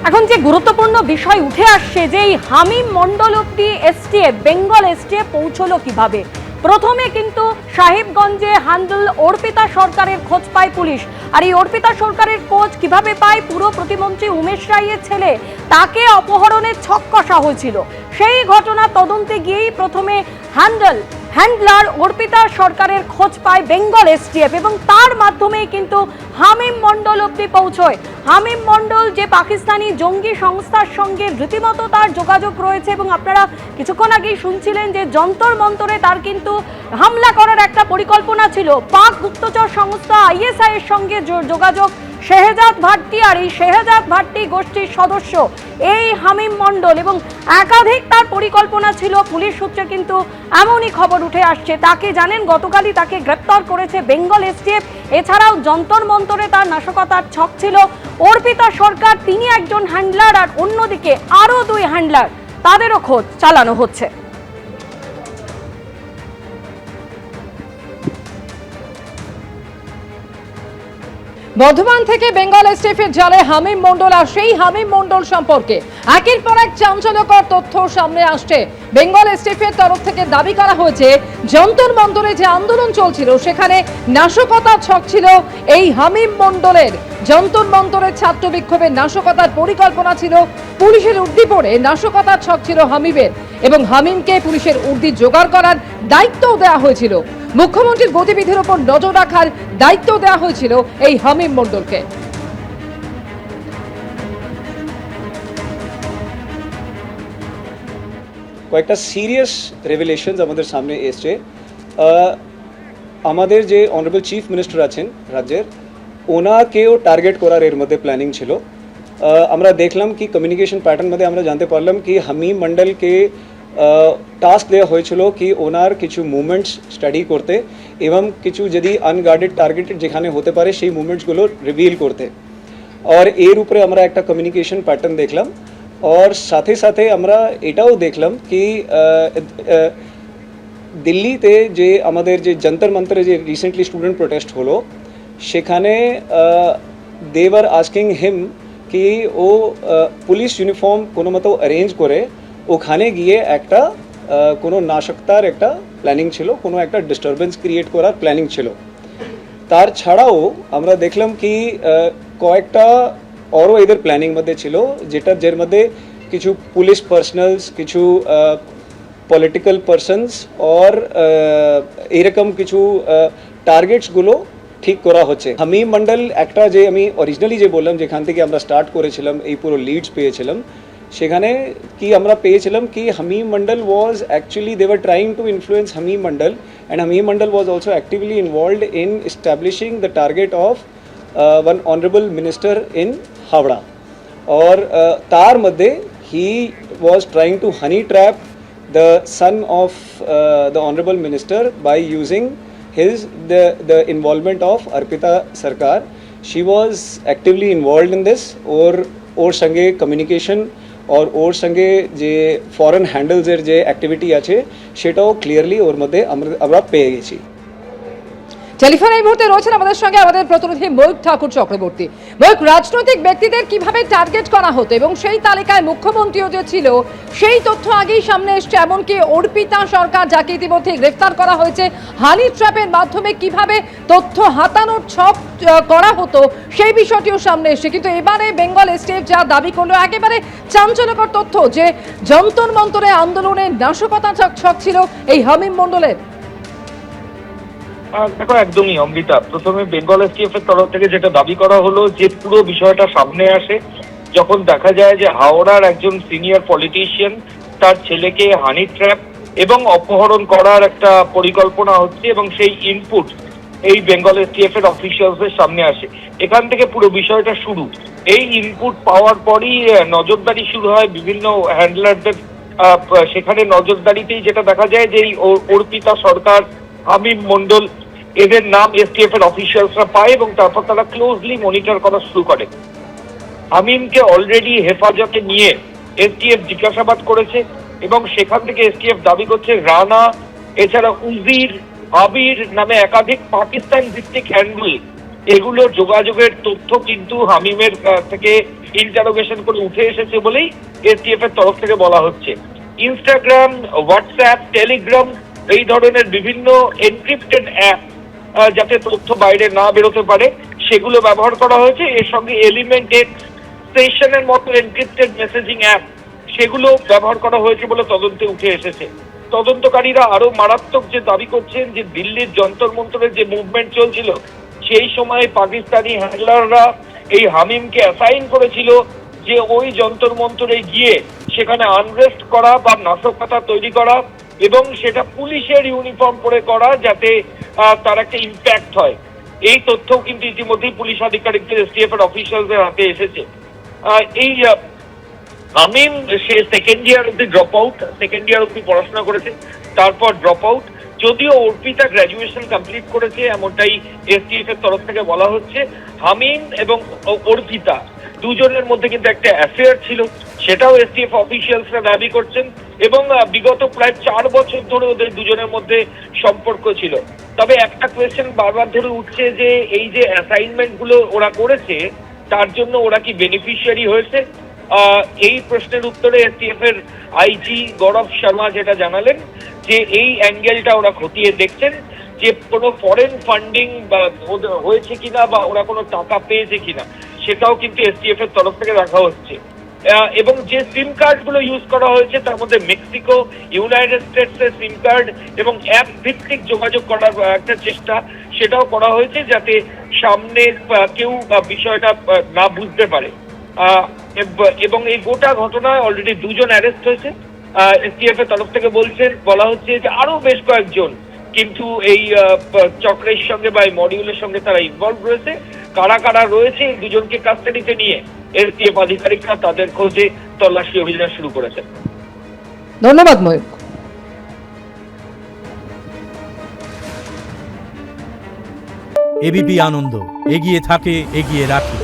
এখন যে গুরুত্বপূর্ণ বিষয় উঠে আসছে যে এই হামিম মন্ডল অব্দি এসটিএফ বেঙ্গল এসটিএফ পৌঁছলো কিভাবে। প্রথমে কিন্তু সাহেবগঞ্জে হ্যান্ডেল অর্পিতা সরকারের খোঁজ পায় পুলিশ, আর এই অর্পিতা সরকারের খোঁজ কিভাবে পায়, পুরো প্রতিমন্ত্রী উমেশ রায়ের ছেলে তাকে অপহরণের ছক কষা হয়েছিল, সেই ঘটনা তদন্তে গিয়েই প্রথমে হ্যান্ডলার অর্পিতা সরকারের খোঁজ পায় বেঙ্গল এসটিএফ এবং তার মাধ্যমেই কিন্তু হামিম মন্ডল অব্দি পৌঁছয়। হামিম মন্ডল যে পাকিস্তানি জঙ্গি সংস্থার সঙ্গে রীতিমতো তার যোগাযোগ রয়েছে এবং আপনারা কিছুক্ষণ আগেই শুনছিলেন যে যন্তর মন্তরে তার কিন্তু হামলা করার একটা পরিকল্পনা ছিল। পাক গুপ্তচর সংস্থা আইএসআই এর সঙ্গে যোগাযোগ শেহজাদ ভাট্টি, আর এই শেহজাদ ভাট্টি গোষ্ঠীর সদস্য এই হামিম মন্ডল এবং একাধিক তার পরিকল্পনা ছিল। পুলিশ সূত্রে কিন্তু এমনই খবর উঠে আসছে। তাকে জানেন গতকালই তাকে গ্রেপ্তার করেছে বেঙ্গল এসটিএফ। এছাড়াও যন্তর মন্তরে তার নাশকতার ছক ছিল। অর্পিতা সরকার তিনি একজন হ্যান্ডলার, আর অন্যদিকে আরো দুই হ্যান্ডলার তাদেরও খোঁজ চালানো হচ্ছে। বর্ধমান থেকে বেঙ্গল এসটিএফ এর জালে হামিম মন্ডল, আর সেই হামিম মন্ডল সম্পর্কে একের পর এক চাঞ্চল্যকর তথ্য সামনে আসছে। বেঙ্গল এসটিএফ এর তরফ থেকে দাবি করা হয়েছে যন্তর মন্তরে যে আন্দোলন চলছিল সেখানে নাশকতার ছক ছিল এই হামিম মন্ডলের। যন্তর মন্তরের ছাত্র বিক্ষোভের নাশকতার পরিকল্পনা ছিল পুলিশের উদ্দীপনে, নাশকতার ছক ছিল হামিমের এবং হামিমকে পুলিশের উর্দি জোগাড় করার দায়িত্বও দেওয়া হয়েছিল। মুখ্যমন্ত্রীর গতিবিধির উপর নজর রাখার দায়িত্ব দেওয়া হয়েছিল এই হামিম মন্ডলকে। কয়েকটা সিরিয়াস রেভেলেশনস আমাদের সামনে এসছে। আমাদের যে অনারেবল চিফ মিনিস্টার আছেন রাজ্যের, ওনাকেও টার্গেট করার এর মধ্যে প্ল্যানিং ছিল। আমরা দেখলাম কি কমিউনিকেশন প্যাটার্ন মধ্যে আমরা জানতে পারলাম কি হামিম মন্ডলকে টাস্ক দেওয়া হয়েছিল কি ওনার কিছু মুভমেন্টস স্টাডি করতে এবং কিছু যদি আনগার্ডেড টার্গেটেড যেখানে হতে পারে সেই মুভমেন্টসগুলো রিভিল করতে। আর এর উপরে আমরা একটা কমিউনিকেশন প্যাটার্ন দেখলাম। আর সাথে সাথে আমরা এটাও দেখলাম কি দিল্লিতে যে আমাদের যে যন্তর মন্তরে যে রিসেন্টলি স্টুডেন্ট প্রোটেস্ট হলো সেখানে দেওয়ার আস্কিং হিম কি ও পুলিশ ইউনিফর্ম কোনো মতো অ্যারেঞ্জ করে ওখানে গিয়ে একটা কোনো নাশকতার একটা প্ল্যানিং ছিল, কোনো একটা ডিস্টারবেন্স ক্রিয়েট করার প্ল্যানিং ছিল। তার ছাড়াও আমরা দেখলাম কি কয়েকটা আরও এদের প্ল্যানিং মধ্যে ছিল যের মধ্যে কিছু পুলিশ পার্সোনালস, কিছু পলিটিক্যাল পার্সনস আর এরকম কিছু টার্গেটসগুলো ঠিক করা হচ্ছে। হামিম মন্ডল একটা যে আমি অরিজিনালি যে বললাম যেখান থেকে আমরা স্টার্ট করেছিলাম, এই পুরো লিডস পেয়েছিলাম, সেখানে কি আমরা পেয়েছিলাম কি Hamim Mondal was actually they were trying to influence Hamim Mondal and Hamim Mondal was also actively involved in establishing the target of one honorable minister in Havda. Or তার মধ্যে he was trying to honey trap the son of the honorable minister by using the involvement of Arpita Sarkar. She was actively involved in this. ওর সঙ্গে communication और ওর সঙ্গে যে foreign হ্যান্ডেলসের যে activity আছে সেটাও clearly ওর মধ্যে আমরা পেয়ে গেছি। টেলিফোনে এই মুহূর্তে রয়েছেন আমাদের সঙ্গে আমাদের প্রতিনিধি ময়ূক ঠাকুর চক্রবর্তী। ময়ূক, রাজনৈতিক ব্যক্তিদের কিভাবে টার্গেট করা হতো এবং সেই তালিকায় মুখ্যমন্ত্রীও যে ছিল সেই তথ্য আগেই সামনে এসছে, এমনকি অর্পিতা সরকার যাকে ইতিমধ্যে গ্রেফতার করা হয়েছে, হানি ট্র্যাপের মাধ্যমে কিভাবে তথ্য হাতানোর ছক করা হতো সেই বিষয়টিও সামনে এসছে। কিন্তু এবারে বেঙ্গল এসটিএফ যা দাবি করলো একেবারে চাঞ্চল্যকর তথ্য যে যন্তর মন্তরে আন্দোলনের নাশকতা ছক ছিল এই হামিম মন্ডলের। দেখো, একদমই অমৃতা, প্রথমে বেঙ্গল এসটিএফ এর তরফ থেকে যেটা দাবি করা হলো যে পুরো বিষয়টা সামনে আসে যখন দেখা যায় যে হাওড়ার একজন সিনিয়র পলিটিশিয়ান তার ছেলেকে হানি ট্র্যাপ এবং অপহরণ করার একটা পরিকল্পনা হচ্ছে এবং সেই ইনপুট এই বেঙ্গল এসটিএফ এর অফিসিয়ালসদের সামনে আসে। এখান থেকে পুরো বিষয়টা শুরু। এই ইনপুট পাওয়ার পরই নজরদারি শুরু হয় বিভিন্ন হ্যান্ডলারদের। সেখানে নজরদারিতেই যেটা দেখা যায় যে এই অর্পিতা সরকার, হামিম মন্ডল, এদের নাম এসটিএফ এর অফিসিয়ালসরা পায় এবং তারপর তারা ক্লোজলি মনিটর করা শুরু করে। হামিমকে অলরেডি হেফাজতে নিয়ে এসটিএফ জিজ্ঞাসাবাদ করেছে এবং সেখান থেকে এসটিএফ দাবি করছে রানা এছাড়া উজির, আবির নামে একাধিক পাকিস্তান ভিত্তিক হ্যান্ডেল এগুলো যোগাযোগের তথ্য কিন্তু হামিমের থেকে ইন্টারোগেশন করে উঠে এসেছে বলেই এসটিএফ এর তরফ থেকে বলা হচ্ছে। ইনস্টাগ্রাম, হোয়াটসঅ্যাপ, টেলিগ্রাম এই ধরনের বিভিন্ন এনক্রিপ্টেড অ্যাপ যাতে তথ্য বাইরে না বেরোতে পারে সেগুলো ব্যবহার করা হয়েছে। এর সঙ্গে এলিমেন্ট এক্স সেশনের মতো এনক্রিপ্টেড মেসেজিং অ্যাপ সেগুলো ব্যবহার করা হয়েছে বলে তদন্তে উঠে এসেছে। তদন্তকারীরা আরো মারাত্মক যে দাবি করছেন যে দিল্লির যন্তর মন্তরের যে মুভমেন্ট চলছিল সেই সময় পাকিস্তানি হ্যান্ডলাররা এই হামিমকে অ্যাসাইন করেছিল যে ওই যন্তর মন্তরে গিয়ে সেখানে আনরেস্ট করা বা নাশকতা তৈরি করা এবং সেটা পুলিশের ইউনিফর্ম পরে করা যাতে তার একটা ইম্প্যাক্ট হয়। এই তথ্যও কিন্তু ইতিমধ্যেই পুলিশ আধিকারিকদের এসটিএফ এর অফিসিয়ালদের হাতে এসেছে। এই হামিম সে সেকেন্ড ইয়ার অব্দি পড়াশোনা করেছে, তারপর ড্রপ আউট। যদিও অর্পিতা গ্র্যাজুয়েশন কমপ্লিট করেছে এমনটাই এসটিএফ এর তরফ থেকে বলা হচ্ছে। হামিম এবং অর্পিতা দুজনের মধ্যে কিন্তু একটা অ্যাফেয়ার ছিল, সেটাও এসটিএফ অফিসিয়ালসরা দাবি করছেন এবং বিগত প্রায় 4 বছর ধরে ওদের দুজনের মধ্যে সম্পর্ক ছিল। তবে একটা কোয়েশ্চেন বারবার ধরে উঠছে যে এই যে অ্যাসাইনমেন্ট গুলো ওরা করেছে তার জন্য ওরা কি বেনিফিশিয়ারি হয়েছে? এই প্রশ্নের উত্তরে এসটিএফ এর আইজি গৌরব শর্মা যেটা জানালেন যে এই অ্যাঙ্গেলটা ওরা খতিয়ে দেখছেন যে কোনো ফরেন ফান্ডিং হয়েছে কিনা বা ওরা কোনো টাকা পেয়েছে কিনা সেটাও কিন্তু এসটিএফ এর তরফ থেকে দেখা হচ্ছে। এবং যে সিম কার্ড গুলো ইউজ করা হয়েছে তার মধ্যে মেক্সিকো, ইউনাইটেড স্টেটস এর সিম কার্ড এবং অ্যাপ ভিত্তিক যোগাযোগ করার একটা চেষ্টা সেটাও করা হয়েছে যাতে সামনে কেউ বিষয়টা না বুঝতে পারে। এবং এই গোটা ঘটনায় অলরেডি 2 জন অ্যারেস্ট হয়েছে। এসটিএফ এর তরফ থেকে বলা হচ্ছে যে আরো বেশ কয়েকজন কিন্তু এই চক্রের সঙ্গে বা এই মডিউলের সঙ্গে তারা ইনভলভ রয়েছে। কারা কারা রয়েছে এই দুজনকে কাস্টাডিতে নিয়ে এসটিএফ আধিকারিকরা তাদের খোঁজে তল্লাশি অভিযান শুরু করেছেন। ধন্যবাদ ময়ূক। এবিপি আনন্দ এগিয়ে থাকে, এগিয়ে রাখে।